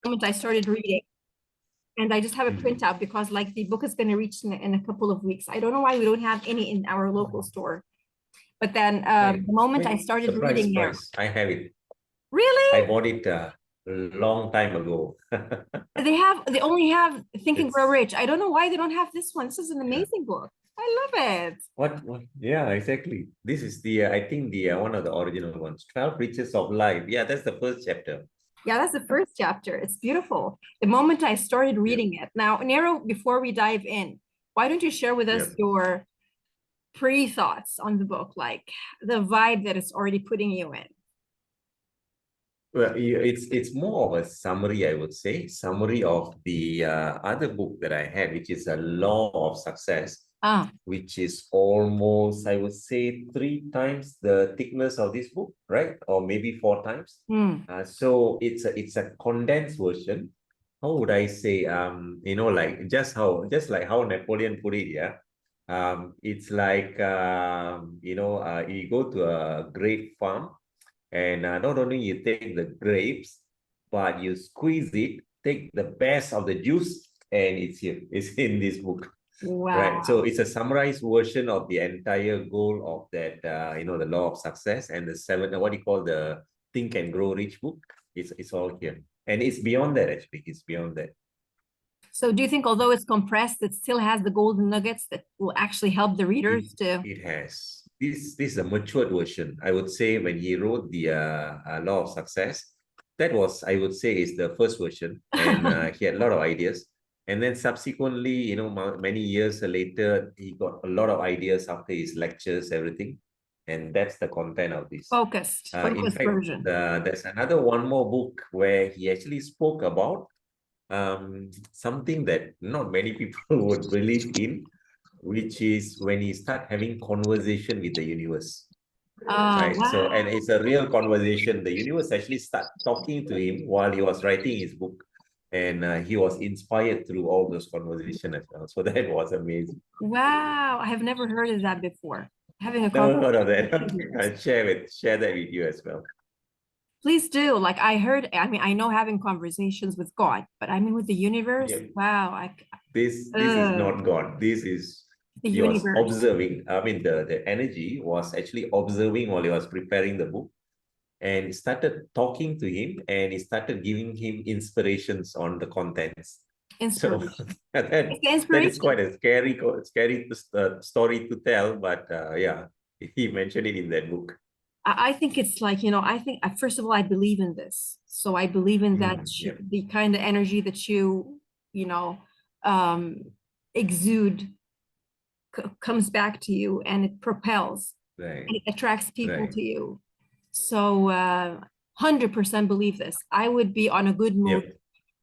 moment I started reading. And I just have a printout because like the book is going to reach in a couple of weeks. I don't know why we don't have any in our local store. But then the moment I started reading there. I have it. Really? I bought it a long time ago. They only have Think and Grow Rich. I don't know why they don't have this one. This is an amazing book. I love it. What? Yeah, exactly. This is the, I think the one of the original ones, 12 Riches of Life. Yeah, that's the first chapter. Yeah, that's the first chapter. It's beautiful. The moment I started reading it. Now, Nehru, before we dive in, why don't you share with us your pre-thoughts on the book, like the vibe that it's already putting you in? Well, it's more of a summary, I would say, summary of the other book that I had, which is A Law of Success, which is almost, I would say, 3 times the thickness of this book, right? Or maybe 4 times. So it's a condensed version. How would I say? You know, like just like how Napoleon put it, yeah. It's like you know, you go to a grape farm. And not only you take the grapes, but you squeeze it, take the best of the juice, and it's here. It's in this book. Wow. Right. So it's a summarized version of the entire goal of that, you know, the Law of Success and the 7, what do you call, the Think and Grow Rich book. It's all here. And it's beyond that, actually. It's beyond that. So do you think, although it's compressed, it still has the golden nuggets that will actually help the readers to? It has. This is a matured version. I would say when he wrote the Law of Success, that was, I would say, is the first version. And he had a lot of ideas. And then subsequently, you know, many years later, he got a lot of ideas after his lectures, everything. And that's the content of this. Focused in fact, version. There's another one more book where he actually spoke about something that not many people would believe in, which is when he start having conversation with the universe. Right. Wow. So, and it's a real conversation. The universe actually start talking to him while he was writing his book. And he was inspired through all those conversations as well. So that was amazing. Wow. I have never heard of that before. Having a Never heard of that. conversation. I'll share that with you as well. Please do. Like I heard, I mean, I know having conversations with God, but I mean with the universe. Wow. This is not God. This is the he universe. was observing. I mean, the energy was actually observing while he was preparing the book, and started talking to him, and he started giving him inspirations on the contents. So that is quite a scary story to tell, but yeah, he mentioned it in that book. I think it's like, you know, I think, first of all, I believe in this. So I believe in that the kind of energy that you know, exude comes back to you, and it propels, and it attracts people to you. So 100% believe this. I would be on a good mood.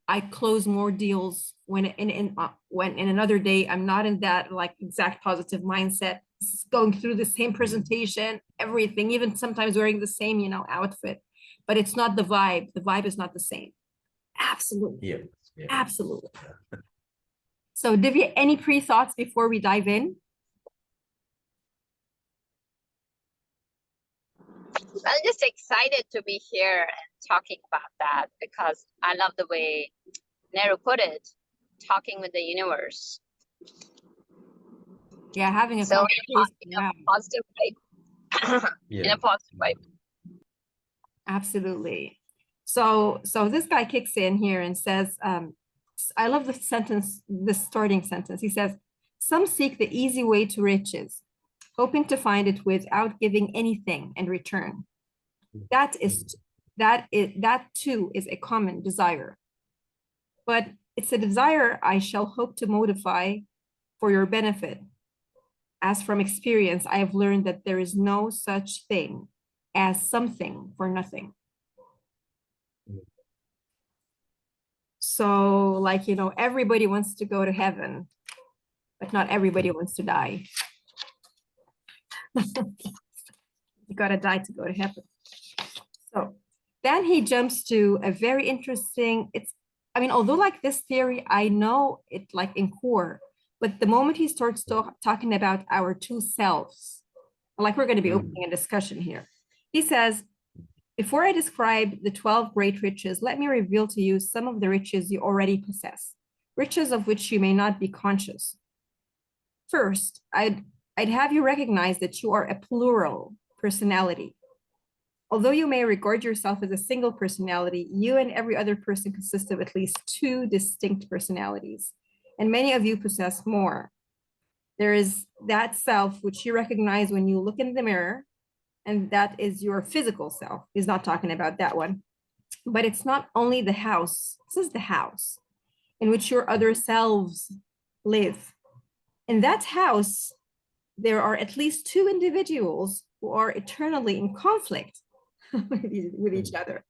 I close more deals when in another day I'm not in that like exact positive mindset, going through the same presentation, everything, even sometimes wearing the same, you know, outfit, but it's not the vibe. The vibe is not the same. Absolutely. Absolutely. So Divya, any pre-thoughts before we dive in? I'm just excited to be here and talking about that because I love the way Nehru put it, talking with the universe. Yeah, having a conversation in a positive way. In a positive way. Absolutely. So this guy kicks in here and says, I love the sentence, the starting sentence. He says, some seek the easy way to riches, hoping to find it without giving anything in return. That too is a common desire. But it's a desire I shall hope to modify for your benefit. As from experience, I have learned that there is no such thing as something for nothing. So, like, you know, everybody wants to go to heaven, but not everybody wants to die. You gotta die to go to heaven. So then he jumps to a very interesting, I mean, although like this theory, I know it like in core, but the moment he starts talking about our two selves, like we're going to be opening a discussion here. He says, Before I describe the 12 great riches, let me reveal to you some of the riches you already possess, riches of which you may not be conscious. First, I'd have you recognize that you are a plural personality. Although you may regard yourself as a single personality, you and every other person consist of at least 2 distinct personalities, and many of you possess more. There is that self which you recognize when you look in the mirror, and that is your physical self. He's not talking about that one. But it's not only the house, this is the house in which your other selves live. In that house, there are at least 2 individuals who are eternally in conflict with each other.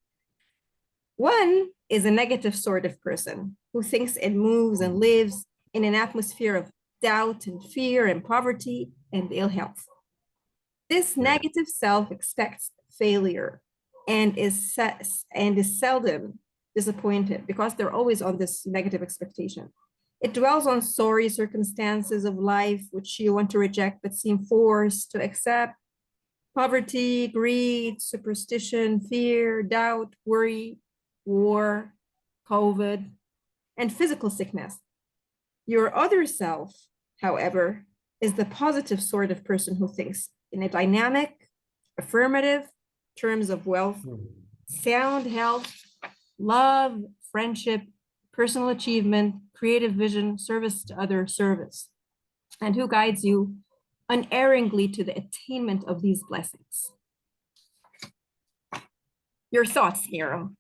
One is a negative sort of person who thinks and moves and lives in an atmosphere of doubt and fear and poverty and ill health. This negative self expects failure and is seldom disappointed because they're always on this negative expectation. It dwells on sorry circumstances of life which you want to reject but seem forced to accept. Poverty, greed, superstition, fear, doubt, worry, war, COVID, and physical sickness. Your other self, however, is the positive sort of person who thinks in a dynamic, affirmative terms of wealth, sound health, love, friendship, personal achievement, creative vision, service to other service, and who guides you unerringly to the attainment of these blessings. Your thoughts, Nehru?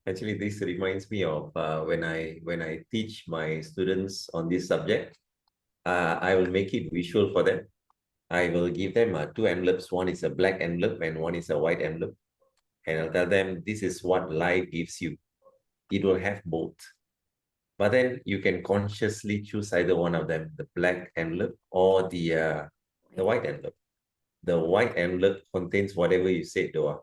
Actually, this reminds me of when I teach my students on this subject. I will make it visual for them. I will give them 2 envelopes. One is a black envelope and one is a white envelope. And I'll tell them, this is what life gives you. It will have both. But then you can consciously choose either one of them, the black envelope or the white envelope. The white envelope contains whatever you said, Doa.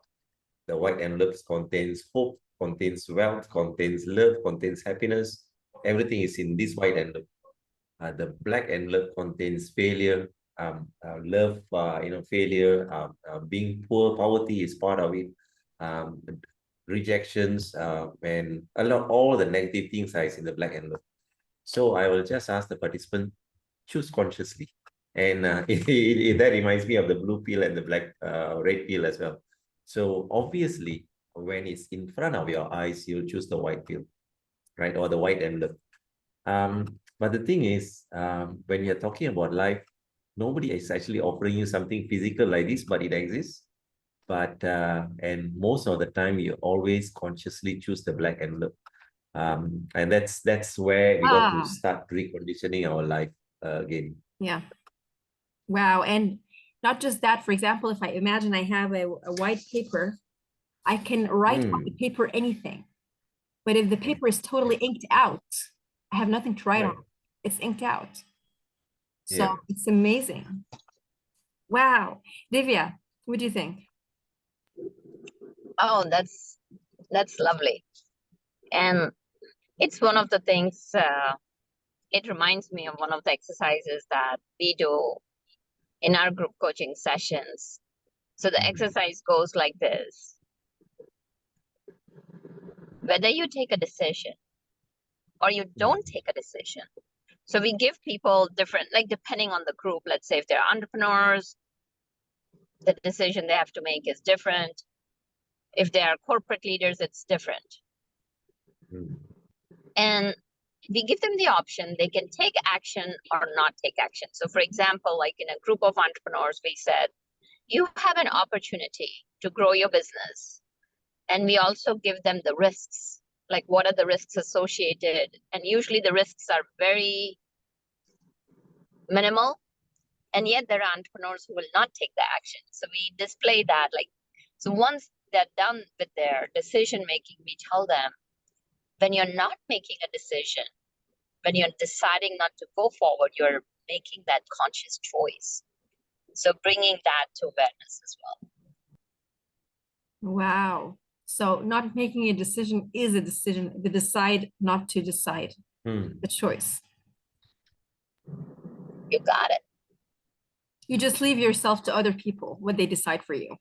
The white envelope contains hope, contains wealth, contains love, contains happiness. Everything is in this white envelope. The black envelope contains failure, love, failure, being poor, poverty is part of it, rejections, and all the negative things are in the black envelope. So I will just ask the participant, choose consciously. And that reminds me of the blue pill and the red pill as well. So obviously, when it's in front of your eyes, you'll choose the white pill, right? Or the white envelope. But the thing is, when you're talking about life, nobody is actually offering you something physical like this, but it exists. But and most of the time, you always consciously choose the black envelope. And that's where we got to start reconditioning our life again. Yeah. Wow. And not just that, for example, if I imagine I have a white paper, I can write on the paper anything. But if the paper is totally inked out, I have nothing to write on. It's inked out. So it's amazing. Wow. Divya, what do you think? Oh, that's lovely. And it's one of the things, it reminds me of one of the exercises that we do in our group coaching sessions. So the exercise goes like this. Whether you take a decision or you don't take a decision. So we give people different, like depending on the group, let's say if they're entrepreneurs, the decision they have to make is different. If they are corporate leaders, it's different. And we give them the option, they can take action or not take action. So for example, like in a group of entrepreneurs, we said, you have an opportunity to grow your business. And we also give them the risks, like what are the risks associated? And usually the risks are very minimal. And yet there are entrepreneurs who will not take the action. So we display that, like, so once they're done with their decision-making, we tell them, when you're not making a decision, when you're deciding not to go forward, you're making that conscious choice. So bringing that to awareness as well. Wow. So not making a decision is a decision. The decide not to decide, the choice. You got it. You just leave yourself to other people, what they decide for you.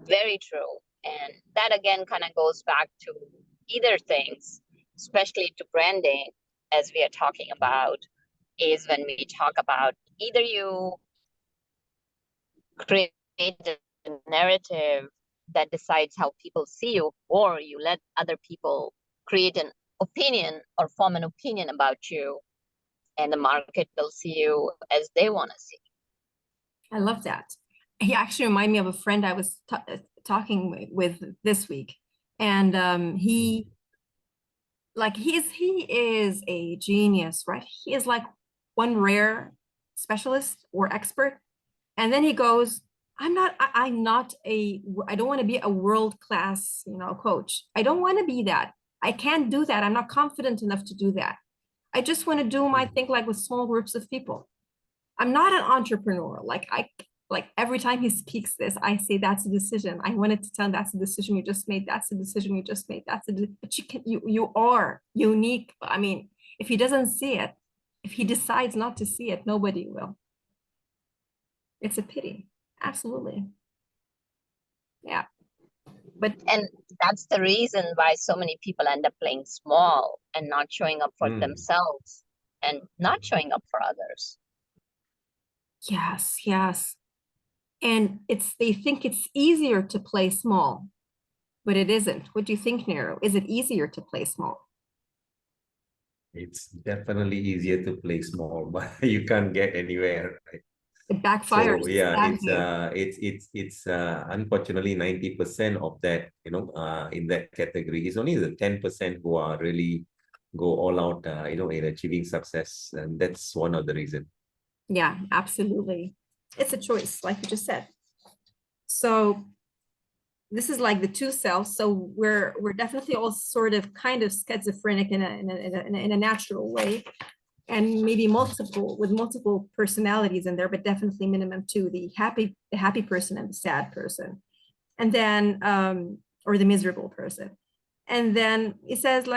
Very true. And that again kind of goes back to either things, especially to branding, as we are talking about, is when we talk about either you create a narrative that decides how people see you, or you let other people create an opinion or form an opinion about you, and the market will see you as they want to see. I love that. He actually reminded me of a friend I was talking with this week. And he is a genius, right? He is like one rare specialist or expert. And then he goes, I don't want to be a world-class, coach. I don't want to be that. I can't do that. I'm not confident enough to do that. I just want to do my thing like with small groups of people. I'm not an entrepreneur. Like every time he speaks this, I say that's a decision. I wanted to tell him that's a decision you just made. That's a decision you just made. But you are unique. I mean, if he doesn't see it, if he decides not to see it, nobody will. It's a pity. Absolutely. Yeah. And that's the reason why so many people end up playing small and not showing up for themselves and not showing up for others. Yes, yes. And they think it's easier to play small, but it isn't. What do you think, Nehru? Is it easier to play small? It's definitely easier to play small, but you can't get anywhere, right? It backfires. So yeah, it's unfortunately 90% of that, in that category. It's only the 10% who are really go all out, in achieving success, and that's one of the reasons. Yeah, absolutely. It's a choice, like you just said. So this is like the two selves. So we're definitely all sort of kind of schizophrenic in a natural way, and maybe multiple personalities in there, but definitely minimum two: the happy person and the sad person, and then or the miserable person. And then he says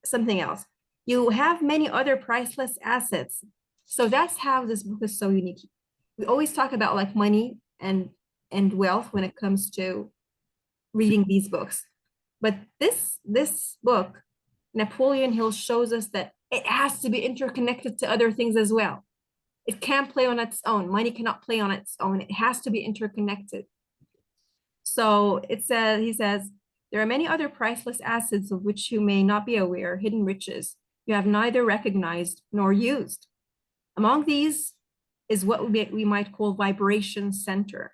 something else. You have many other priceless assets. So that's how this book is so unique. We always talk about like money and wealth when it comes to reading these books. But this book, Napoleon Hill, shows us that it has to be interconnected to other things as well. It can't play on its own. Money cannot play on its own. It has to be interconnected. So he says, there are many other priceless assets of which you may not be aware, hidden riches you have neither recognized nor used. Among these is what we might call vibration center.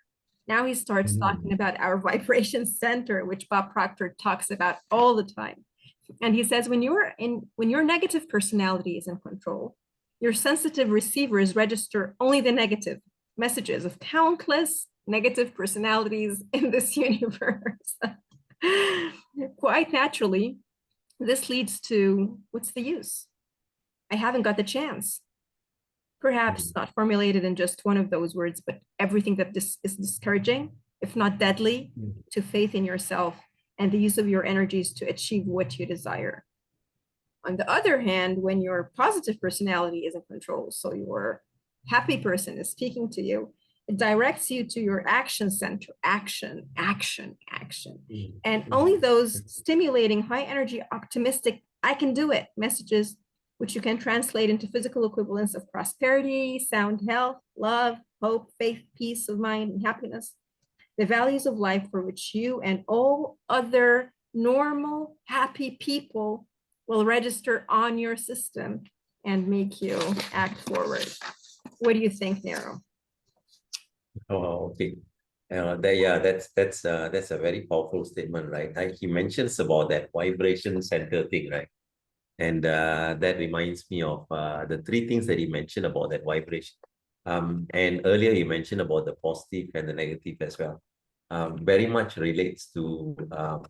Now he starts talking about our vibration center, which Bob Proctor talks about all the time. And he says, when your negative personality is in control, your sensitive receivers register only the negative messages of countless negative personalities in this universe. Quite naturally, this leads to, what's the use? I haven't got the chance. Perhaps not formulated in just one of those words, but everything that this is discouraging, if not deadly, to faith in yourself and the use of your energies to achieve what you desire. On the other hand, when your positive personality is in control, so your happy person is speaking to you, it directs you to your action center, action. And only those stimulating high energy, optimistic, I can do it messages, which you can translate into physical equivalents of prosperity, sound health, love, hope, faith, peace of mind, and happiness, the values of life for which you and all other normal, happy people will register on your system and make you act forward. What do you think, Nehru? Oh, okay. That's a very powerful statement, right? He mentions about that vibration center thing, right? And that reminds me of the three things that he mentioned about that vibration. And earlier you mentioned about the positive and the negative as well. Very much relates to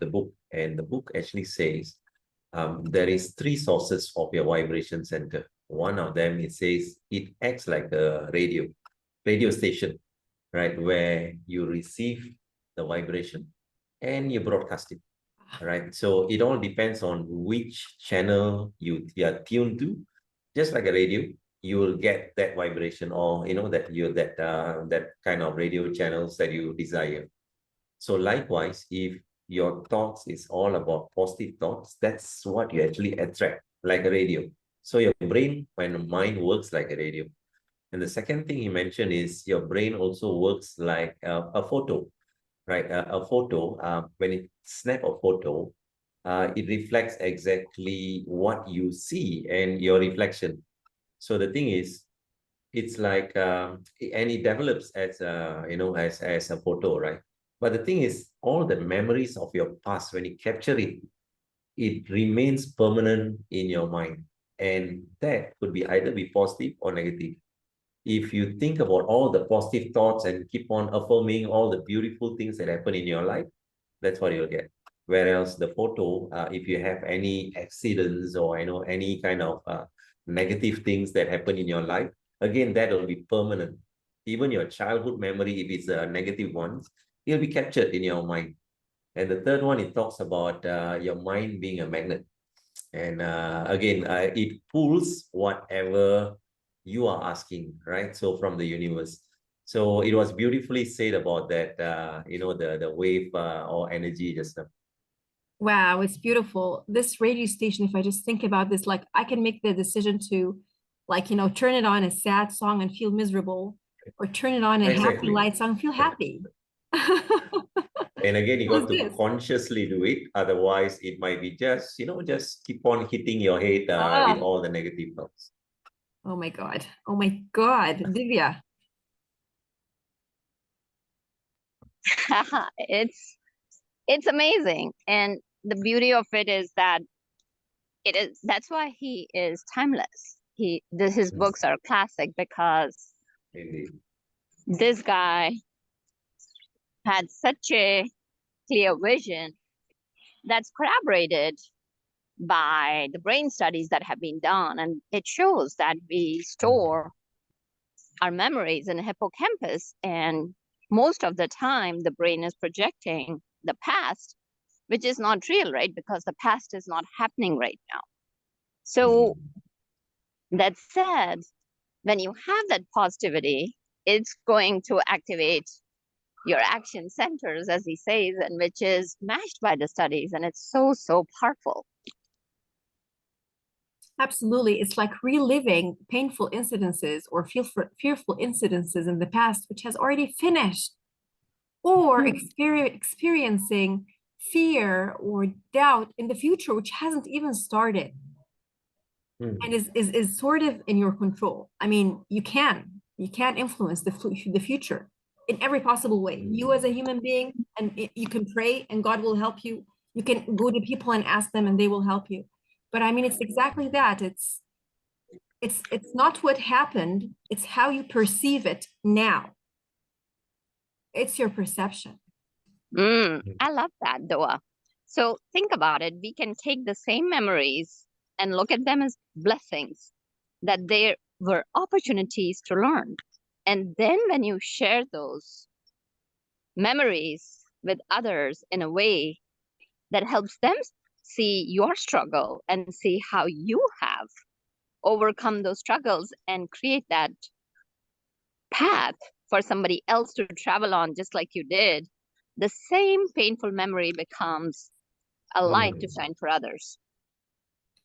the book. And the book actually says there is three sources of your vibration center. One of them, it says it acts like a radio station, right? Where you receive the vibration and you broadcast it. right? So it all depends on which channel you are tuned to. Just like a radio, you will get that vibration, or that kind of radio channels that you desire. So likewise, if your thoughts is all about positive thoughts, that's what you actually attract, like a radio. So your brain and mind works like a radio. And the second thing you mentioned is your brain also works like a photo, right? A photo, when it snap a photo, it reflects exactly what you see and your reflection. So the thing is, it's like, and it develops as as a photo, right? But the thing is, all the memories of your past, when you capture it, it remains permanent in your mind, and that could be either be positive or negative. If you think about all the positive thoughts and keep on affirming all the beautiful things that happen in your life, that's what you'll get. Whereas the photo, if you have any accidents or any kind of negative things that happen in your life, again, that will be permanent. Even your childhood memory, if it's a negative one, it'll be captured in your mind. And the third one, it talks about your mind being a magnet. And again, it pulls whatever you are asking, right? So from the universe. So it was beautifully said about that, the wave or energy just now. Wow, it's beautiful. This radio station, if I just think about this, like I can make the decision to, like, turn it on a sad song and feel miserable, or turn it on a happy Exactly. light song and feel happy. And again, you What's got to this? consciously do it. Otherwise, it might be just keep on hitting your head with all the negative thoughts. Oh my God. Oh my God. Divya. It's amazing. And the beauty of it is that that's why he is timeless. His books are classic, because Indeed. this guy had such a clear vision that's corroborated by the brain studies that have been done. And it shows that we store our memories in the hippocampus, and most of the time the brain is projecting the past, which is not real, right? Because the past is not happening right now. So that said, when you have that positivity, it's going to activate your action centers, as he says, and which is matched by the studies. And it's so, so powerful. Absolutely. It's like reliving painful incidences or fearful incidences in the past, which has already finished, or experiencing fear or doubt in the future, which hasn't even started and is sort of in your control. I mean, you can influence the future in every possible way. You as a human being, and you can pray and God will help you. You can go to people and ask them and they will help you. But I mean, it's exactly that. It's not what happened, it's how you perceive it now. It's your perception. I love that, Doa. So think about it. We can take the same memories and look at them as blessings, that there were opportunities to learn. And then when you share those memories with others in a way that helps them see your struggle and see how you have overcome those struggles and create that path for somebody else to travel on, just like you did, the same painful memory becomes a light to shine for others.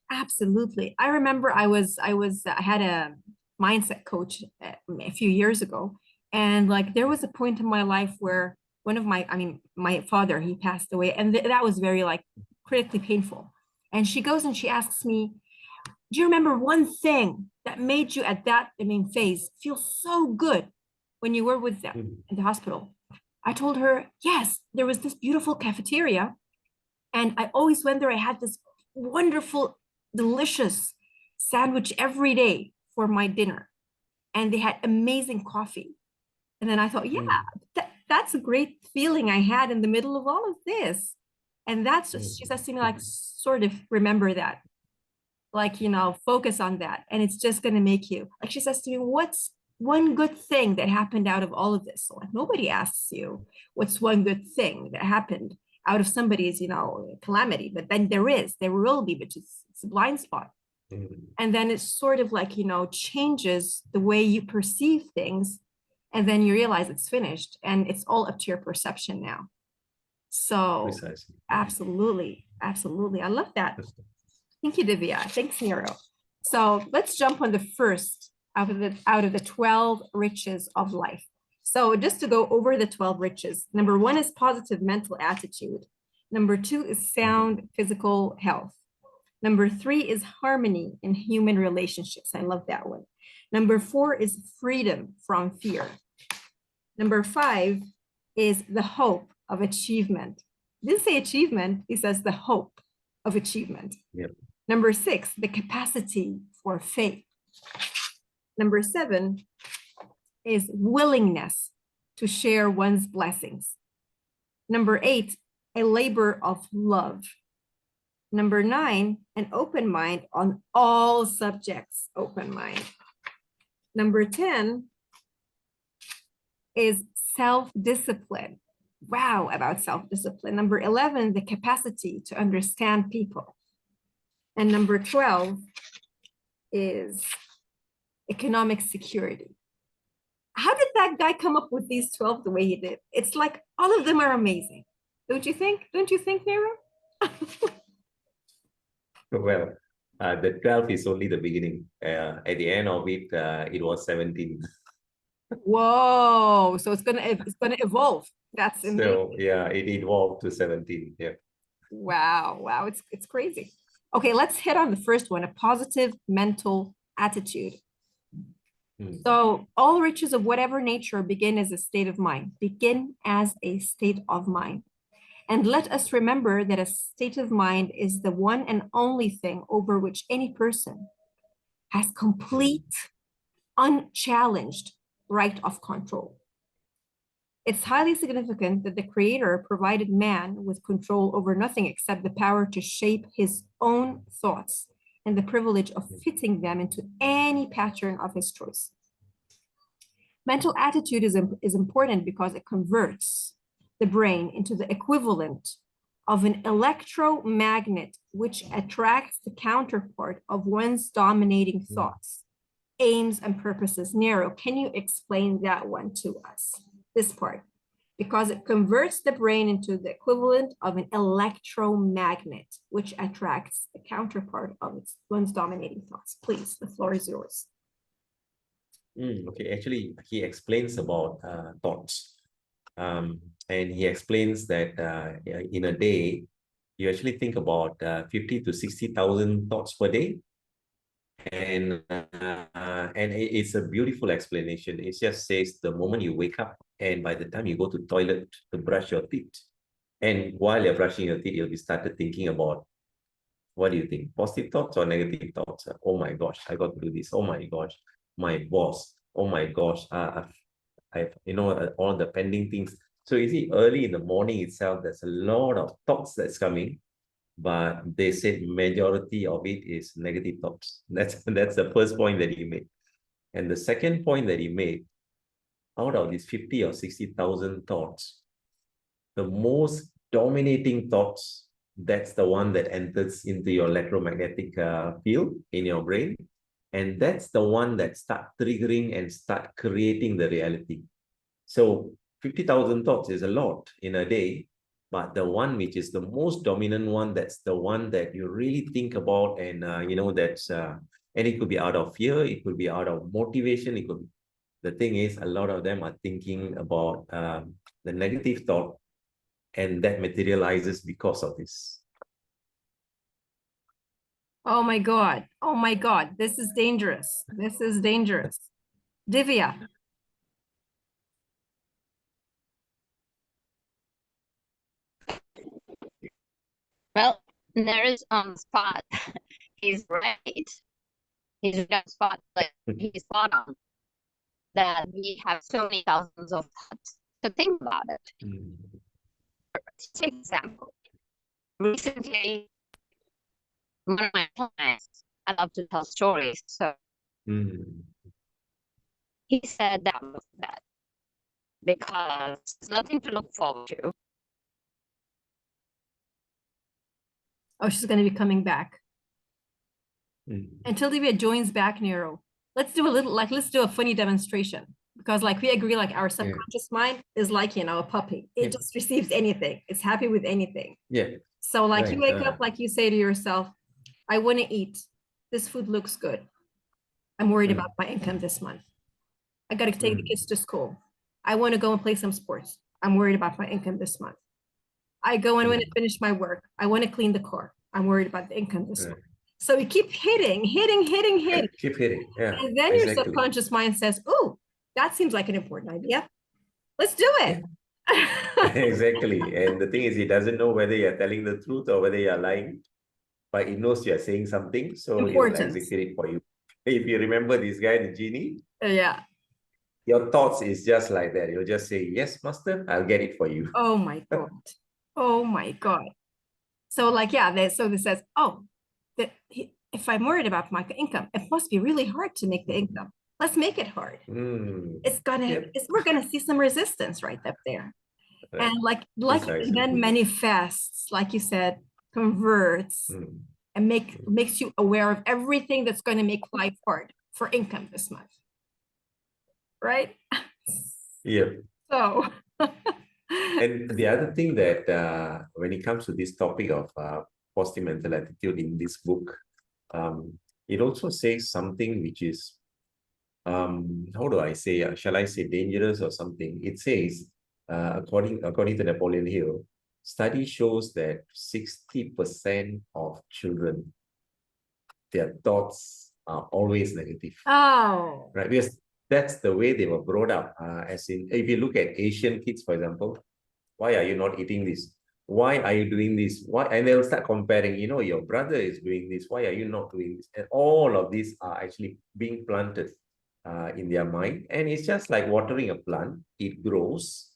Absolutely. I remember I had a mindset coach a few years ago, and like there was a point in my life where my father, he passed away, and that was very like critically painful. And she goes and she asks me, do you remember one thing that made you at that phase feel so good when you were with them in the hospital? I told her, yes, there was this beautiful cafeteria, and I always went there. I had this wonderful, delicious sandwich every day for my dinner, and they had amazing coffee. And then I thought, yeah, that's a great feeling I had in the middle of all of this. And that's just, she says to me, like, sort of remember that, like, focus on that. And it's just going to make you, like, she says to me, what's one good thing that happened out of all of this? So like, nobody asks you what's one good thing that happened out of somebody's, calamity, but then there will be, but it's a blind spot. And then it's sort of like, changes the way you perceive things. And then you realize it's finished and it's all up to your perception now. So Precisely. absolutely. I love that. Thank you, Divya. Thanks, Nehru. So let's jump on the first out of the 12 riches of life. So just to go over the 12 riches, number 1 is positive mental attitude. Number 2 is sound physical health. Number 3 is harmony in human relationships. I love that one. Number 4 is freedom from fear. Number 5 is the hope of achievement. He didn't say achievement, he says the hope of achievement. Yep. Number 6, the capacity for faith. Number 7 is willingness to share one's blessings. Number 8, a labor of love. Number 9, an open mind on all subjects, open mind. Number 10 is self-discipline. Wow, about self-discipline. Number 11, the capacity to understand people. And number 12 is economic security. How did that guy come up with these 12 the way he did? It's like all of them are amazing. Don't you think? Don't you think, Nehru? Well, the 12 is only the beginning. At the end of it, it was 17. Whoa! So it's gonna evolve. That's amazing. So yeah, it evolved to 17. Yeah. Wow! It's crazy. Okay, let's hit on the first one: a positive mental attitude. So all riches of whatever nature begin as a state of mind. Begin as a state of mind. And let us remember that a state of mind is the one and only thing over which any person has complete, unchallenged right of control. It's highly significant that the Creator provided man with control over nothing except the power to shape his own thoughts and the privilege of fitting them into any pattern of his choice. Mental attitude is important because it converts the brain into the equivalent of an electromagnet, which attracts the counterpart of one's dominating thoughts, aims, and purposes. Nehru, can you explain that one to us? This part, because it converts the brain into the equivalent of an electromagnet, which attracts the counterpart of one's dominating thoughts. Please, the floor is yours. Okay, actually, he explains about thoughts. And he explains that in a day, you actually think about 50 to 60,000 thoughts per day. And it's a beautiful explanation. It just says the moment you wake up and by the time you go to the toilet to brush your teeth, and while you're brushing your teeth, you'll be started thinking about, what do you think? Positive thoughts or negative thoughts? Oh my gosh, I got to do this. Oh my gosh, my boss. Oh my gosh, I've all the pending things. So you see, early in the morning itself, there's a lot of thoughts that's coming, but they said majority of it is negative thoughts. That's the first point that he made. And the second point that he made, out of these 50 or 60,000 thoughts, the most dominating thoughts, that's the one that enters into your electromagnetic field in your brain. And that's the one that start triggering and start creating the reality. So 50,000 thoughts is a lot in a day, but the one which is the most dominant one, that's the one that you really think about. And, that's, and it could be out of fear, it could be out of motivation. It could be, the thing is, a lot of them are thinking about the negative thought, and that materializes because of this. Oh my God. Oh my God. This is dangerous. This is dangerous. Divya. Well, there is on the spot. He's right. He's on the spot, but he's spot on that we have so many thousands of thoughts. So think about it. Take an example. Recently, one of my clients, I love to tell stories. So he said that, because there's nothing to look forward to. Oh, she's going to be coming back. Until Divya joins back, Nehru, let's do a little, like, let's do a funny demonstration. Because like we agree, like our subconscious mind is like, you know, a puppy. It just receives anything. It's happy with anything. Yeah. So like you wake up, like you say to yourself, I want to eat. This food looks good. I'm worried about my income this month. I got to take the kids to school. I want to go and play some sports. I'm worried about my income this month. I go and when I finish my work, I want to clean the car. I'm worried about the income this month. So you keep hitting. Keep hitting. Yeah. And then your subconscious mind says, oh, that seems like an important idea. Let's do it. Exactly. And the thing is, it doesn't know whether you're telling the truth or whether you're lying, but it knows you're saying something, so it will execute it for you. If you remember this guy, the genie, your thoughts is just like that. You'll just say, yes, master, I'll get it for you. Oh my God. Oh my God. So like, so this says, oh, if I'm worried about my income, it must be really hard to make the income. Let's make it hard. It's gonna, we're gonna see some resistance right up there. And like then manifests, like you said, converts and makes you aware of everything that's going to make life hard for income this month. Right? Yeah. So and the other thing that when it comes to this topic of positive mental attitude in this book, it also says something which is how do I say, shall I say dangerous or something? It says, according to Napoleon Hill, study shows that 60% of children, their thoughts are always negative. Oh. Right? Because that's the way they were brought up. As in, if you look at Asian kids, for example, why are you not eating this? Why are you doing this? Why? And they'll start comparing, you know, your brother is doing this. Why are you not doing this? And all of these are actually being planted in their mind. And it's just like watering a plant. It grows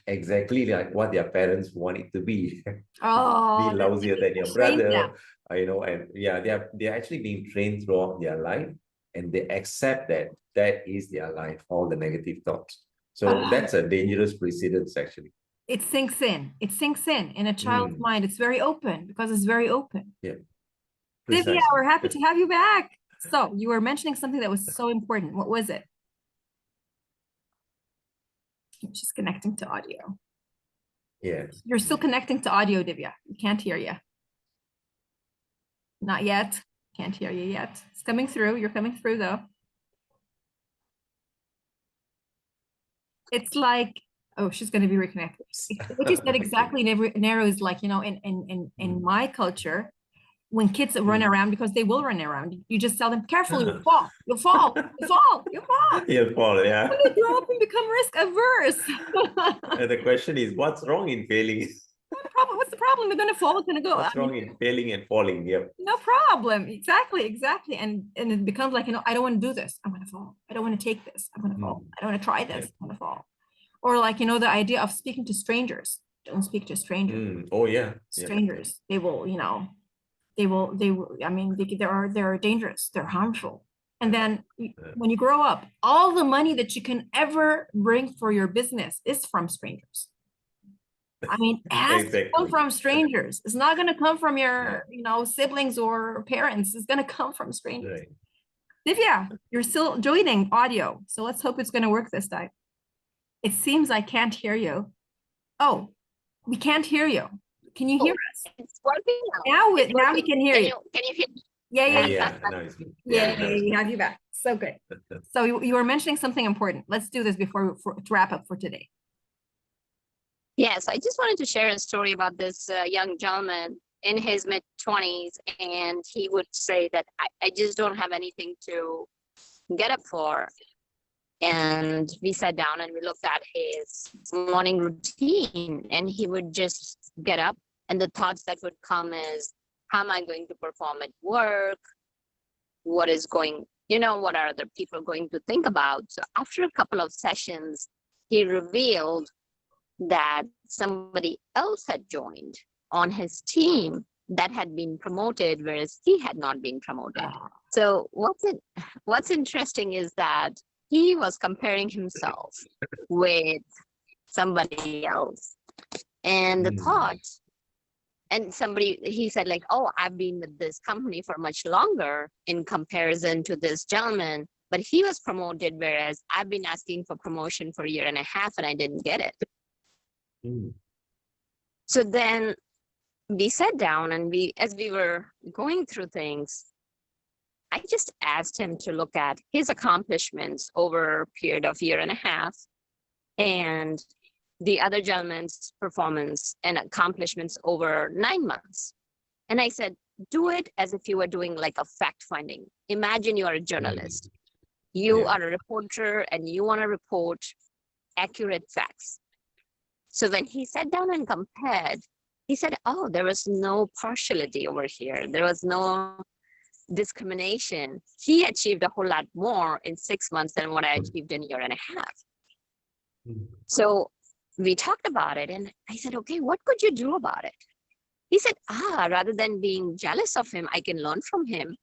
exactly like what their parents want it to be. Oh, be lousier than your brother, you know, and they're actually being trained throughout their life, and they accept that that is their life, all the negative thoughts. So that's a dangerous precedence, actually. It sinks in. It sinks in a child's mind. It's very open because it's very open. Yeah. Divya, we're happy to have you back. So you were mentioning something that was so important. What was it? She's connecting to audio. Yeah. You're still connecting to audio, Divya. We can't hear you. Not yet. Can't hear you yet. It's coming through. You're coming through though. It's like, oh, she's going to be reconnected. What you said exactly, Nehru, is like, you know, in my culture, when kids run around, because they will run around, you just tell them, careful, you'll fall, you'll fall, you'll fall, you'll fall. You'll fall, yeah. When they grow up and become risk averse. And the question is, what's wrong in failing? What's the problem? They're going to fall, it's going to go. What's wrong in failing and falling? Yep. No problem. Exactly. And it becomes like, you know, I don't want to do this. I'm going to fall. I don't want to take this. I'm going to fall. I don't want to try this. I'm going to fall. Or like, you know, the idea of speaking to strangers. Don't speak to strangers. Oh yeah. Strangers. They will, you know, they will, I mean, they're dangerous. They're harmful. And then when you grow up, all the money that you can ever bring for your business is from strangers. I mean, it has to come from strangers. It's not going to come from your, you know, siblings or parents. It's going to come from strangers. Divya, you're still joining audio. So let's hope it's going to work this time. It seems I can't hear you. Oh, we can't hear you. Can you hear us? It's working now. Now we can hear you. Can you hear me? Yeah. We have you back. So good. So you were mentioning something important. Let's do this before to wrap up for today. Yes, I just wanted to share a story about this young gentleman in his mid-20s, and he would say that I just don't have anything to get up for. And we sat down and we looked at his morning routine, and he would just get up, and the thoughts that would come is, how am I going to perform at work? What are other people going to think about? So after a couple of sessions, he revealed that somebody else had joined on his team that had been promoted, whereas he had not been promoted. So what's interesting is that he was comparing himself with somebody else. And the thought And he said like, oh, I've been with this company for much longer in comparison to this gentleman, but he was promoted, whereas I've been asking for promotion for a year and a half and I didn't get it. So then we sat down and as we were going through things, I just asked him to look at his accomplishments over a period of year and a half and the other gentleman's performance and accomplishments over 9 months. And I said, do it as if you were doing like a fact finding. Imagine you are a journalist. You are a reporter and you want to report accurate facts. So when he sat down and compared, he said, oh, there was no partiality over here. There was no discrimination. He achieved a whole lot more in 6 months than what I achieved in a year and a half. So we talked about it and I said, okay, what could you do about it? He said, rather than being jealous of him, I can learn from him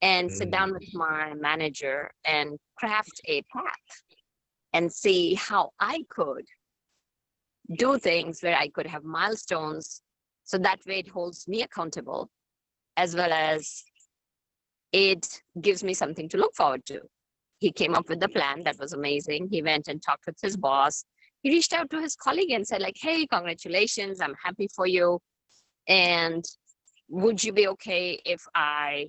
and sit down with my manager and craft a path and see how I could do things where I could have milestones. So that way it holds me accountable, as well as it gives me something to look forward to. He came up with the plan. That was amazing. He went and talked with his boss. He reached out to his colleague and said like, hey, congratulations, I'm happy for you. And would you be okay if I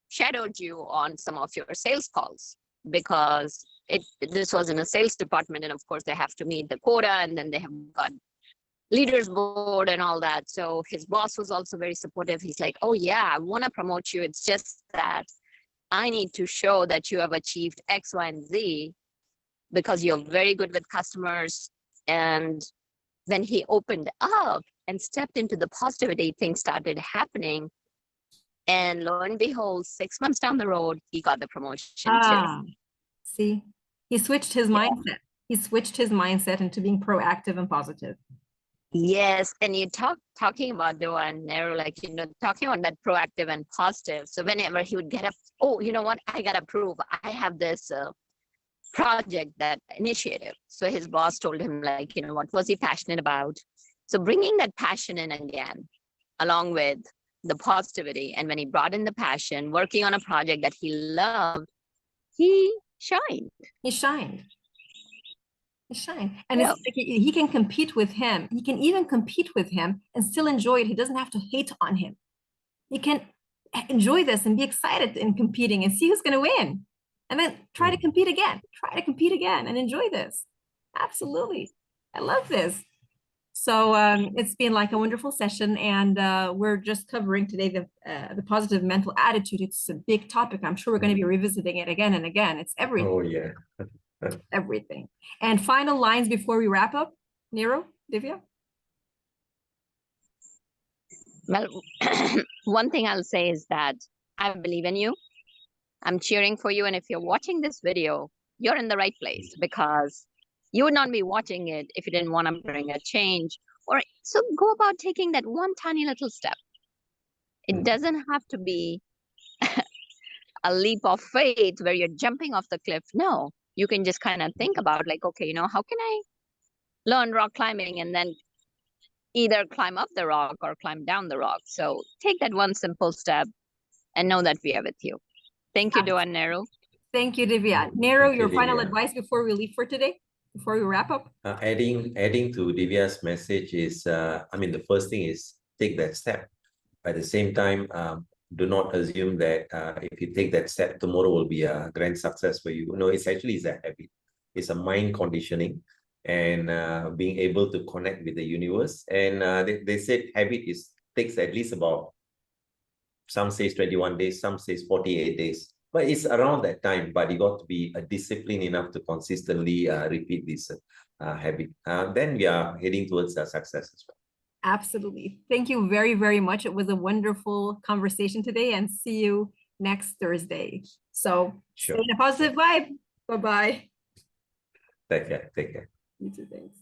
shadowed you on some of your sales calls? Because this was in a sales department and of course they have to meet the quota and then they have got leaders board and all that. So his boss was also very supportive. He's like, oh yeah, I want to promote you. It's just that I need to show that you have achieved X, Y, and Z because you're very good with customers. And then he opened up and stepped into the positivity, things started happening. And lo and behold, 6 months down the road, he got the promotion too. See, he switched his mindset. He switched his mindset into being proactive and positive. Yes, and you talking about the one Nehru, like, talking about that proactive and positive. So whenever he would get up, oh, you know what, I got to prove I have this project, that initiative. So his boss told him like, what was he passionate about? So bringing that passion in again, along with the positivity. And when he brought in the passion, working on a project that he loved, he shined. He shined. And it's like he can compete with him. He can even compete with him and still enjoy it. He doesn't have to hate on him. He can enjoy this and be excited in competing and see who's going to win. And then try to compete again. And enjoy this. Absolutely. I love this. So it's been like a wonderful session, and we're just covering today the positive mental attitude. It's a big topic. I'm sure we're going to be revisiting it again and again. It's everything. Oh, yeah. Everything. And final lines before we wrap up, Nehru, Divya? Well, one thing I'll say is that I believe in you. I'm cheering for you. And if you're watching this video, you're in the right place, because you would not be watching it if you didn't want to bring a change. Or so go about taking that one tiny little step. It doesn't have to be a leap of faith where you're jumping off the cliff. No, you can just kind of think about like, okay, how can I learn rock climbing and then either climb up the rock or climb down the rock? So take that one simple step and know that we are with you. Thank you, Dua and Nehru. Thank you, Divya. Nehru, your final advice before we leave for today, before we wrap up? Adding to Divya's message is, the first thing is take that step. At the same time, do not assume that if you take that step, tomorrow will be a grand success for you. No, it's a habit. It's a mind conditioning and being able to connect with the universe. And they said habit takes at least about, some says 21 days, some says 48 days. But it's around that time, but you got to be disciplined enough to consistently repeat this habit. Then we are heading towards success as well. Absolutely. Thank you very, very much. It was a wonderful conversation today, and see you next Thursday. So stay in a positive vibe. Bye-bye. Take care. You too, thanks.